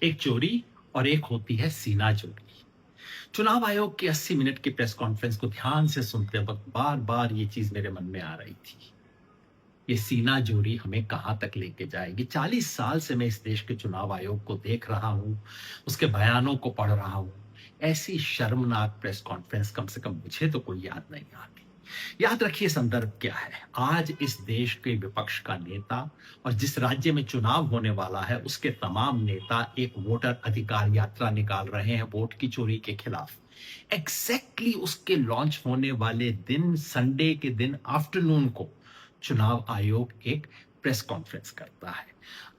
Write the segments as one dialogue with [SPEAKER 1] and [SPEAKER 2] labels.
[SPEAKER 1] एक चोरी और एक होती है सीना चोरी। चुनाव आयोग की 80 मिनट की प्रेस कॉन्फ्रेंस को ध्यान से सुनते वक्त बार बार ये चीज मेरे मन में आ रही थी। ये सीना जोरी हमें कहां तक लेके जाएगी? 40 साल से मैं इस देश के चुनाव आयोग को देख रहा हूं, उसके बयानों को पढ़ रहा हूं। ऐसी शर्मनाक प्रेस कॉन्फ्रेंस कम से कम मुझे तो कोई याद नहीं आती। याद रखिए संदर्भ क्या है। आज इस देश के विपक्ष का नेता और जिस राज्य में चुनाव होने वाला है उसके तमाम नेता एक वोटर अधिकार यात्रा निकाल रहे हैं वोट की चोरी के खिलाफ। एग्जैक्टली उसके लॉन्च होने वाले दिन, संडे के दिन आफ्टरनून को चुनाव आयोग एक प्रेस कॉन्फ्रेंस करता है।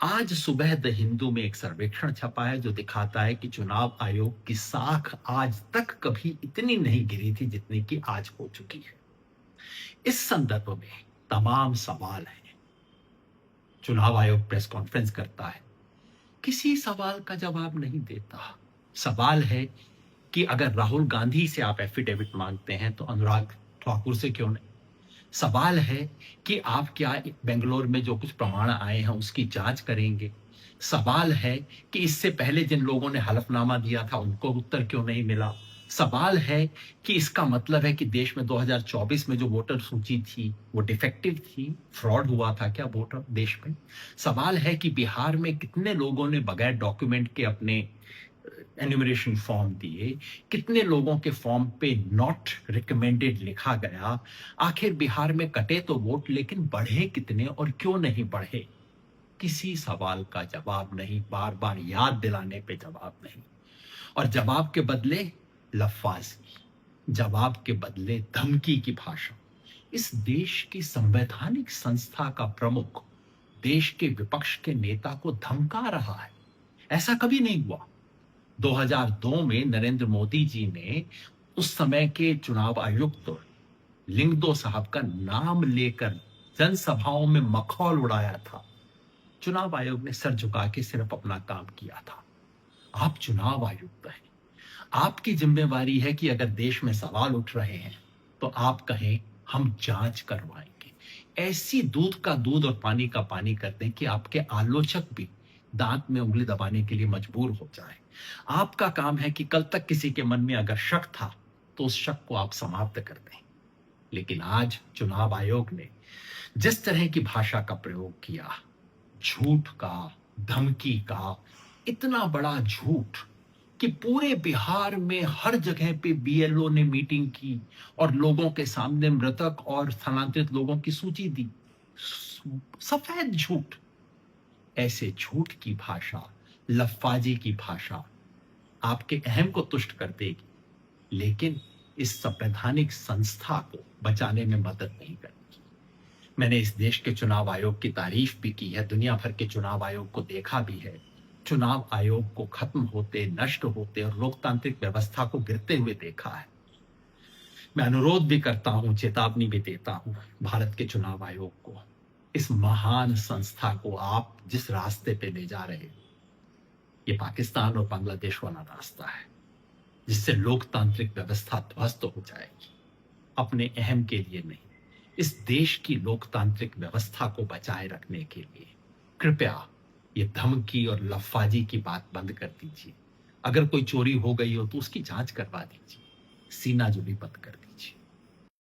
[SPEAKER 1] आज सुबह द हिंदू में एक सर्वेक्षण छपा है जो दिखाता है कि चुनाव आयोग की साख आज तक कभी इतनी नहीं गिरी थी जितनी कि आज हो चुकी है। इस संदर्भ में तमाम सवाल हैं। चुनाव आयोग प्रेस कॉन्फ्रेंस करता है, किसी सवाल का जवाब नहीं देता। सवाल है कि अगर राहुल गांधी से आप एफिडेविट मांगते हैं तो अनुराग ठाकुर से क्यों नहीं? सवाल है कि आप क्या बेंगलोर में जो कुछ प्रमाण आए हैं उसकी जांच करेंगे? सवाल है कि इससे पहले जिन लोगों ने हलफनामा दिया था उनको उत्तर क्यों नहीं मिला? सवाल है कि इसका मतलब है कि देश में 2024 में जो वोटर सूची थी वो डिफेक्टिव थी, फ्रॉड हुआ था क्या वोटर देश में? सवाल है कि बिहार में कितने लोगों ने बगैर डॉक्यूमेंट के अपने एन्यूमरेशन फॉर्म दिए, कितने लोगों के फॉर्म पे नॉट रिकमेंडेड लिखा गया? आखिर बिहार में कटे तो वोट लेकिन बढ़े कितने और क्यों नहीं बढ़े? किसी सवाल का जवाब नहीं, बार बार याद दिलाने पे जवाब नहीं। और जवाब के बदले लफ्फाजी, जवाब के बदले धमकी की भाषा। इस देश की संवैधानिक संस्था का प्रमुख देश के विपक्ष के नेता को धमका रहा है। ऐसा कभी नहीं हुआ। 2002 में नरेंद्र मोदी जी ने उस समय के चुनाव आयुक्त लिंगदो साहब का नाम लेकर जनसभाओं में मखौल उड़ाया था। चुनाव आयोग ने सर झुका के सिर्फ अपना काम किया था। आप चुनाव आयुक्त हैं, आपकी जिम्मेवारी है कि अगर देश में सवाल उठ रहे हैं तो आप कहें हम जांच करवाएंगे। ऐसी दूध का दूध और पानी का पानी कर दें कि आपके आलोचक भी दांत में उंगली दबाने के लिए मजबूर हो जाए। आपका काम है कि कल तक किसी के मन में अगर शक था तो उस शक को आप समाप्त कर दें। लेकिन आज चुनाव आयोग ने जिस तरह की भाषा का प्रयोग किया, झूठ का, धमकी का, इतना बड़ा झूठ कि पूरे बिहार में हर जगह पे बीएलओ ने मीटिंग की और लोगों के सामने मृतक और स्थानांतरित लोगों की सूची दी। सफेद झूठ। ऐसे झूठ की भाषा, लफ्फाजी की भाषा आपके अहम को तुष्ट कर देगी, लेकिन इस संवैधानिक संस्था को बचाने में मदद नहीं करेगी। मैंने इस देश के चुनाव आयोग की तारीफ भी की है, दुनिया भर के चुनाव आयोग को देखा भी है। चुनाव आयोग को खत्म होते, नष्ट होते और लोकतांत्रिक व्यवस्था को गिरते हुए देखा है। मैं अनुरोध भी करता हूं, चेतावनी भी देता हूं भारत के चुनाव आयोग को, इस महान संस्था को आप जिस रास्ते पे ले जा रहे हो ये पाकिस्तान और बांग्लादेश वाला रास्ता है जिससे लोकतांत्रिक व्यवस्था ध्वस्त हो जाएगी। अपने अहम के लिए नहीं, इस देश की लोकतांत्रिक व्यवस्था को बचाए रखने के लिए कृपया ये धमकी और लफ्फाजी की बात बंद कर दीजिए। अगर कोई चोरी हो गई हो तो उसकी जांच करवा दीजिए, सीना जुड़ी बंद कर दीजिए।